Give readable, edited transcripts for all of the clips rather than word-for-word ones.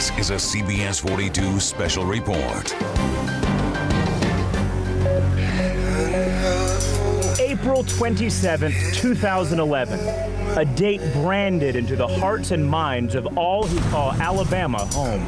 This is a CBS 42 special report. April 27th, 2011. A date branded into the hearts and minds of all who call Alabama home.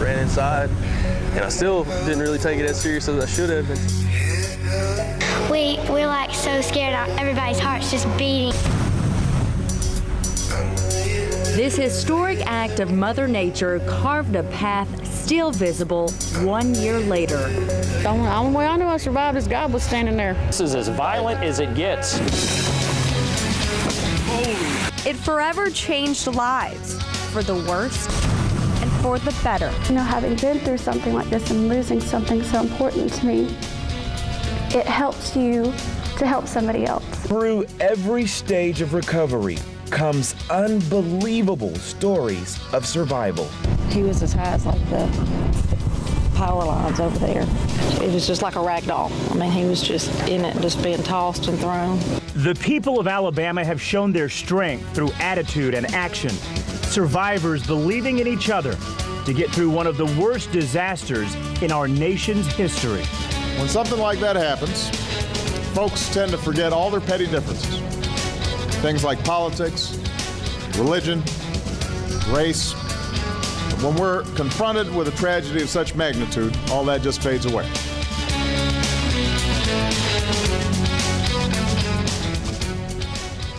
Ran inside, and I still didn't really take it as serious as I should have. We're like so scared. Everybody's heart's just beating. This historic act of Mother Nature carved a path still visible 1 year later. The only way I knew I survived is God was standing there. This is as violent as it gets. It forever changed lives, for the worse and for the better. You know, having been through something like this and losing something so important to me, it helps you to help somebody else. Through every stage of recovery comes unbelievable stories of survival. He was as high as like the power lines over there. It was just like a rag doll. I mean, he was just in it, just being tossed and thrown. The people of Alabama have shown their strength through attitude and action. Survivors believing in each other to get through one of the worst disasters in our nation's history. When something like that happens, folks tend to forget all their petty differences. Things like politics, religion, race. But when we're confronted with a tragedy of such magnitude, all that just fades away.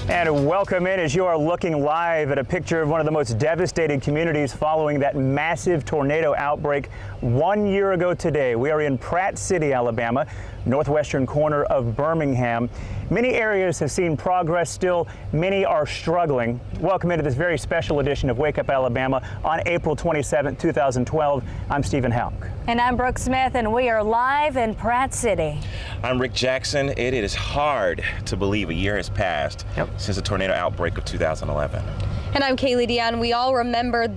And welcome in as you are looking live at a picture of one of the most devastated communities following that massive tornado outbreak 1 year ago today. We are in Pratt City, Alabama, northwestern corner of Birmingham. Many areas have seen progress, still many are struggling. Welcome into this very special edition of Wake Up Alabama on April 27, 2012. I'm Stephen Houck. And I'm Brooke Smith, and we are live in Pratt City. I'm Rick Jackson. It is hard to believe a year has passed since the tornado outbreak of 2011. And I'm Kaylee Dion. We all remember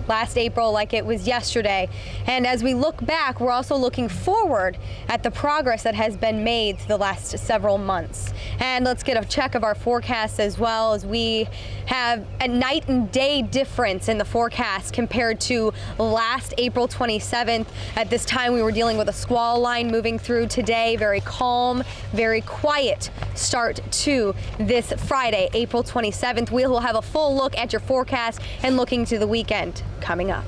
last April like it was yesterday. And as we look back, we're also looking forward at the progress that has been made the last several months. And let's get a check of our forecasts as well, as we have a night and day difference in the forecast compared to last April 27th. At this time, we were dealing with a squall line moving through today. Very calm, very quiet start to this Friday, April 27th. We will have a full look at your forecast and looking to the weekend coming up.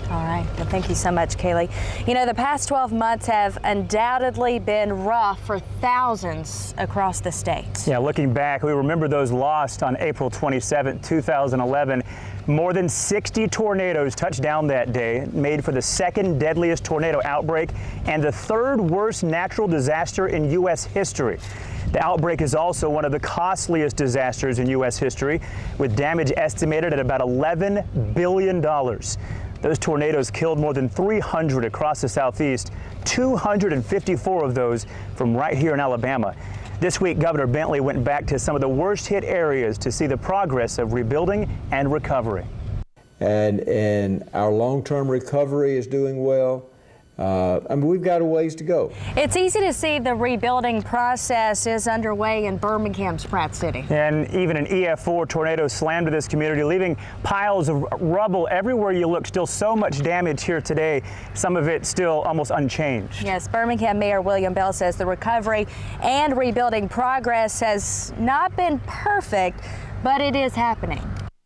All right, well, thank you so much, Kaylee. You know, the past 12 months have undoubtedly been rough for thousands across the state. Yeah, looking back, we remember those lost on April 27, 2011. More than 60 tornadoes touched down that day, made for the second deadliest tornado outbreak and the third worst natural disaster in U.S. history. The outbreak is also one of the costliest disasters in U.S. history, with damage estimated at about $11 billion. Those tornadoes killed more than 300 across the Southeast, 254 of those from right here in Alabama. This week, Governor Bentley went back to some of the worst hit areas to see the progress of rebuilding and recovery. And our long-term recovery is doing well. I mean, we've got a ways to go. It's easy to see the rebuilding process is underway in Birmingham's Pratt City. And even an EF4 tornado slammed to this community, leaving piles of rubble everywhere you look. Still so much damage here today, some of it still almost unchanged. Yes, Birmingham Mayor William Bell says the recovery and rebuilding progress has not been perfect, but it is happening.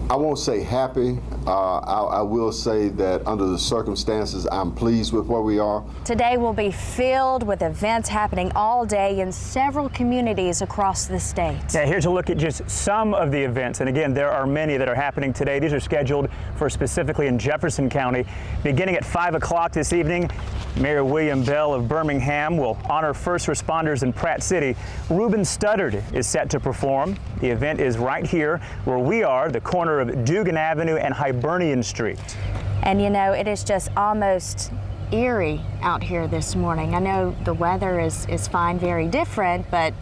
I won't say happy. I will say that under the circumstances, I'm pleased with where we are. Today will be filled with events happening all day in several communities across the state. Yeah, here's a look at just some of the events. And again, there are many that are happening today. These are scheduled for specifically in Jefferson County. Beginning at 5 o'clock this evening, Mayor William Bell of Birmingham will honor first responders in Pratt City. Ruben Studdard is set to perform. The event is right here where we are, the corner of Dugan Avenue and Hibernian Street. And you know, it is just almost eerie out here this morning. I know the weather is fine, very different, but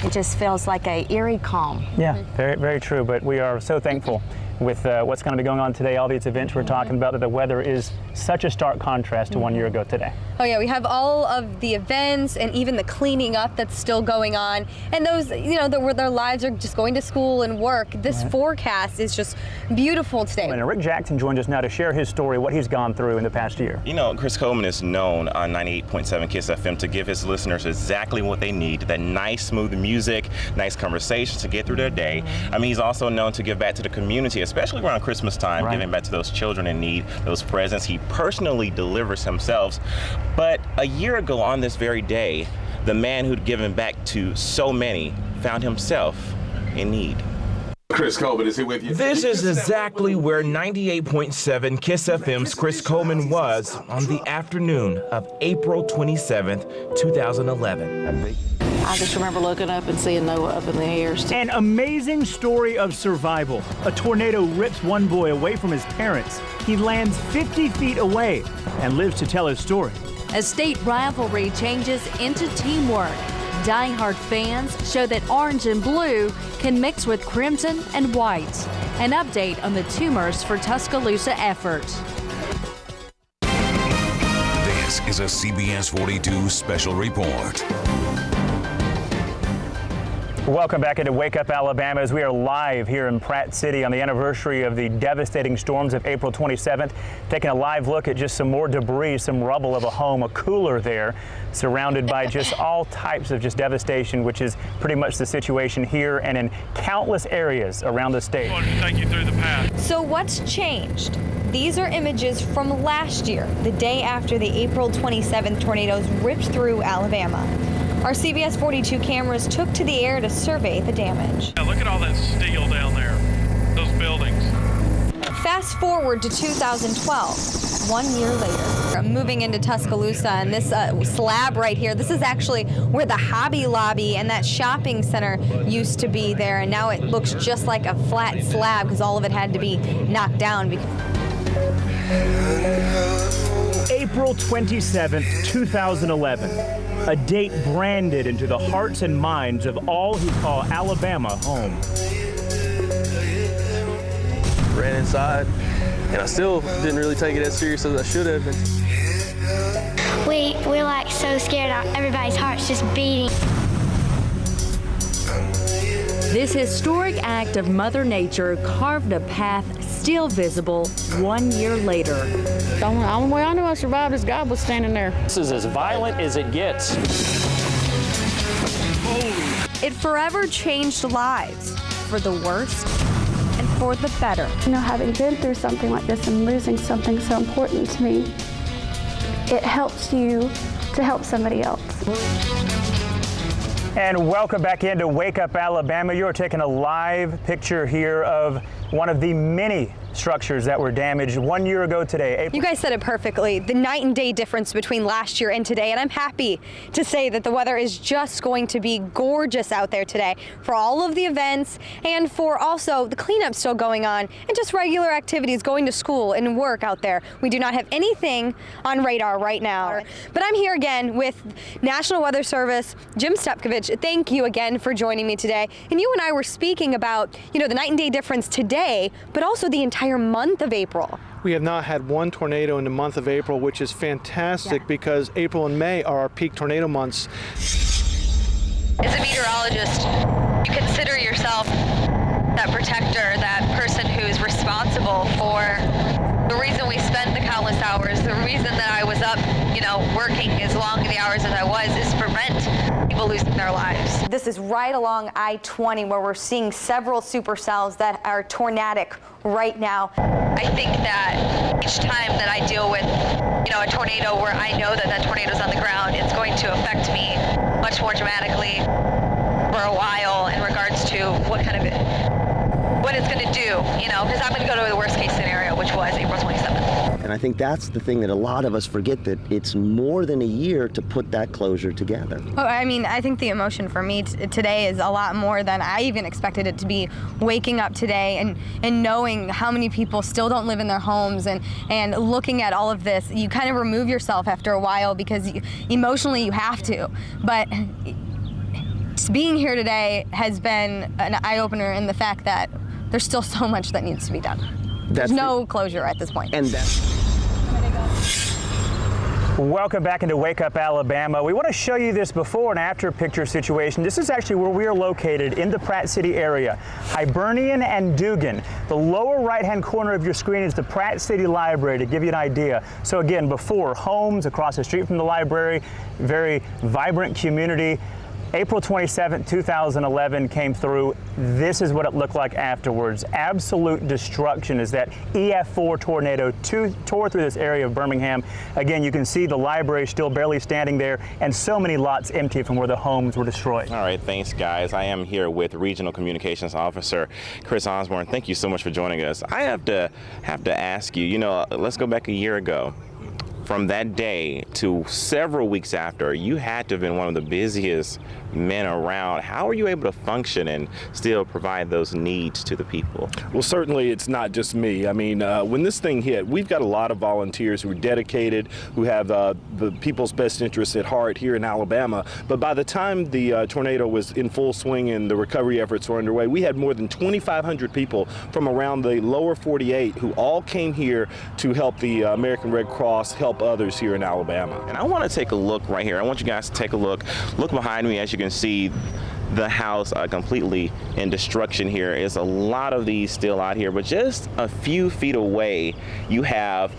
it just feels like a eerie calm. Yeah, very, very true. But we are so thankful with what's going to be going on today, all these events we're talking about, that the weather is such a stark contrast to 1 year ago today. Oh yeah, we have all of the events and even the cleaning up that's still going on. And those, you know, where their lives are just going to school and work. This forecast is just beautiful today. And Rick Jackson joins us now to share his story, what he's gone through in the past year. You know, Chris Coleman is known on 98.7 KISS FM to give his listeners exactly what they need, that nice, smooth music, nice conversations to get through their day. I mean, he's also known to give back to the community, especially around Christmas time, giving back to those children in need, those presents. He personally delivers himself. But a year ago on this very day, the man who'd given back to so many found himself in need. Chris Coleman is here with you. This is exactly where 98.7 KISS FM's Chris Coleman was on the afternoon of April 27th, 2011. I just remember looking up and seeing Noah up in the air. An amazing story of survival. A tornado rips one boy away from his parents. He lands 50 feet away and lives to tell his story. A state rivalry changes into teamwork. Die-hard fans show that orange and blue can mix with crimson and white. An update on the Tumors for Tuscaloosa effort. This is a CBS 42 special report. Welcome back into Wake Up Alabama as we are live here in Pratt City on the anniversary of the devastating storms of April 27th. Taking a live look at just some more debris, some rubble of a home, a cooler there, surrounded by just all types of just devastation, which is pretty much the situation here and in countless areas around the state. I wanted to take you through the path. So what's changed? These are images from last year, the day after the April 27th tornadoes ripped through Alabama. Our CBS 42 cameras took to the air to survey the damage. Now look at all that steel down there, those buildings. Fast forward to 2012, 1 year later. I'm moving into Tuscaloosa, and this slab right here, this is actually where the Hobby Lobby and that shopping center used to be there, and now it looks just like a flat slab because all of it had to be knocked down. April 27th, 2011. A date branded into the hearts and minds of all who call Alabama home. Ran inside, and I still didn't really take it as serious as I should have. We're like so scared. Everybody's heart's just beating. This historic act of Mother Nature carved a path still visible 1 year later. The only way I knew I survived is God was standing there. This is as violent as it gets. It forever changed lives, for the worst and for the better. You know, having been through something like this and losing something so important to me, it helps you to help somebody else. And welcome back into Wake Up Alabama. You're taking a live picture here of one of the many structures that were damaged 1 year ago today. You guys said it perfectly, the night and day difference between last year and today, and I'm happy to say that the weather is just going to be gorgeous out there today for all of the events and for also the cleanup still going on and just regular activities, going to school and work out there. We do not have anything on radar right now, but I'm here again with National Weather Service, Jim Stepkovich. Thank you again for joining me today. And you and I were speaking about, you know, the night and day difference today, but also the entire month of April. We have not had one tornado in the month of April, which is fantastic because April and May are our peak tornado months. As a meteorologist, you consider yourself that protector, that person who's responsible for the reason we spend the countless hours, the reason that I was up, you know, working as long the hours as I was is to prevent people losing their lives. This is right along I-20 where we're seeing several supercells that are tornadic right now. I think that each time that I deal with, you know, a tornado where I know that that tornado's on the ground, it's going to affect me much more dramatically for a while in regards to what it's going to do, you know, because I'm going to go to the worst case scenario, which was April 27th. And I think that's the thing that a lot of us forget, that it's more than a year to put that closure together. Well, I mean, I think the emotion for me today is a lot more than I even expected it to be. Waking up today and knowing how many people still don't live in their homes and looking at all of this, you kind of remove yourself after a while because emotionally you have to. But being here today has been an eye-opener in the fact that there's still so much that needs to be done. There's no closure at this point. And Welcome back into Wake Up Alabama. We want to show you this before and after picture situation. This is actually where we are located in the Pratt City area, Hibernian and Dugan. The lower right-hand corner of your screen is the Pratt City Library, to give you an idea. So again, before, homes across the street from the library, very vibrant community. April 27, 2011 came through. This is what it looked like afterwards. Absolute destruction as that EF4 tornado tore through this area of Birmingham. Again, you can see the library still barely standing there and so many lots empty from where the homes were destroyed. All right, thanks guys. I am here with Regional Communications Officer Chris Osborne. Thank you so much for joining us. I have to ask you, let's go back a year ago. From that day to several weeks after, you had to have been one of the busiest men around. How are you able to function and still provide those needs to the people? Well, certainly it's not just me. I mean, when this thing hit, we've got a lot of volunteers who are dedicated, who have the people's best interests at heart here in Alabama. But by the time the tornado was in full swing and the recovery efforts were underway, we had more than 2,500 people from around the lower 48 who all came here to help the American Red Cross help others here in Alabama. And I want to take a look right here. I want you guys to take a look. Look behind me. As you can see, the house completely in destruction here. There's a lot of these still out here, but just a few feet away, you have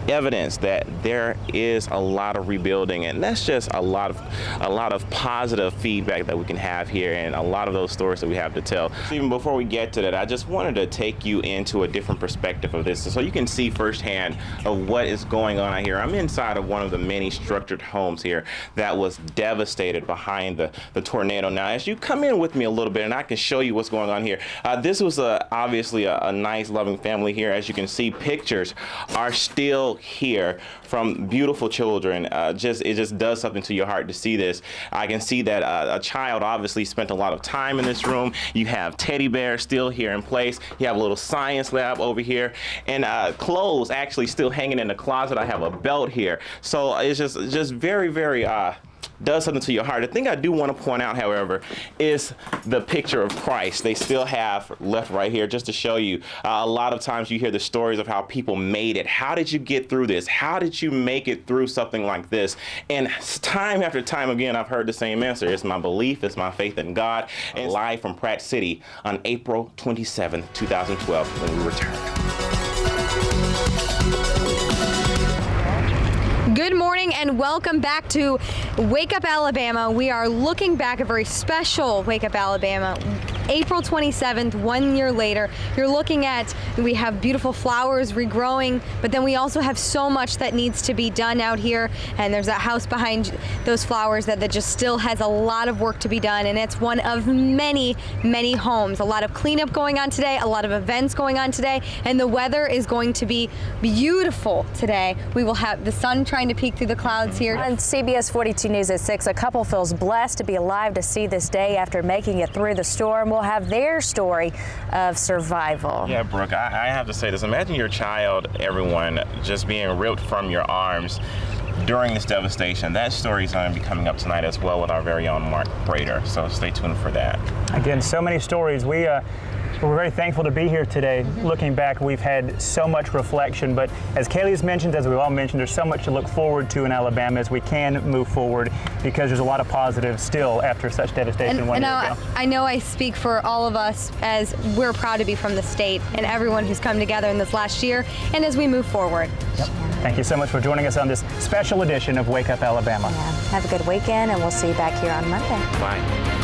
evidence that there is a lot of rebuilding, and that's just a lot of positive feedback that we can have here, and a lot of those stories that we have to tell. Even before we get to that, I just wanted to take you into a different perspective of this, so you can see firsthand of what is going on out here. I'm inside of one of the many structured homes here that was devastated behind the tornado. Now, as you come in with me a little bit, and I can show you what's going on here. This was obviously a nice, loving family here. As you can see, pictures are still here from beautiful children. It just does something to your heart to see this. I can see that a child obviously spent a lot of time in this room. You have teddy bears still here in place. You have a little science lab over here, and clothes actually still hanging in the closet. I have a belt here. So it's just very, very does something to your heart. The thing I do want to point out, however, is the picture of Christ. They still have left right here just to show you. A lot of times you hear the stories of how people made it. How did you get through this? How did you make it through something like this? And time after time again, I've heard the same answer. It's my belief, it's my faith in God. And live from Pratt City on April 27, 2012, when we return. Good morning and welcome back to Wake Up Alabama. We are looking back at a very special Wake Up Alabama. April 27th, 1 year later. You're looking at, we have beautiful flowers regrowing, but then we also have so much that needs to be done out here. And there's that house behind those flowers that just still has a lot of work to be done. And it's one of many, many homes. A lot of cleanup going on today, a lot of events going on today, and the weather is going to be beautiful today. We will have the sun trying to peek through the clouds here. On CBS 42 News at 6, a couple feels blessed to be alive to see this day after making it through the storm. We'll have their story of survival. Yeah, Brooke, I have to say this. Imagine your child, everyone, just being ripped from your arms during this devastation. That story is going to be coming up tonight as well with our very own Mark Prater, so stay tuned for that. Again, so many stories. We're very thankful to be here today. Looking back, we've had so much reflection, but as Kaylee's mentioned, as we've all mentioned, there's so much to look forward to in Alabama as we can move forward, because there's a lot of positives still after such devastation one year ago. I know I speak for all of us as we're proud to be from the state and everyone who's come together in this last year and as we move forward. Yep. Thank you so much for joining us on this special edition of Wake Up Alabama. Yeah. Have a good weekend, and we'll see you back here on Monday. Bye.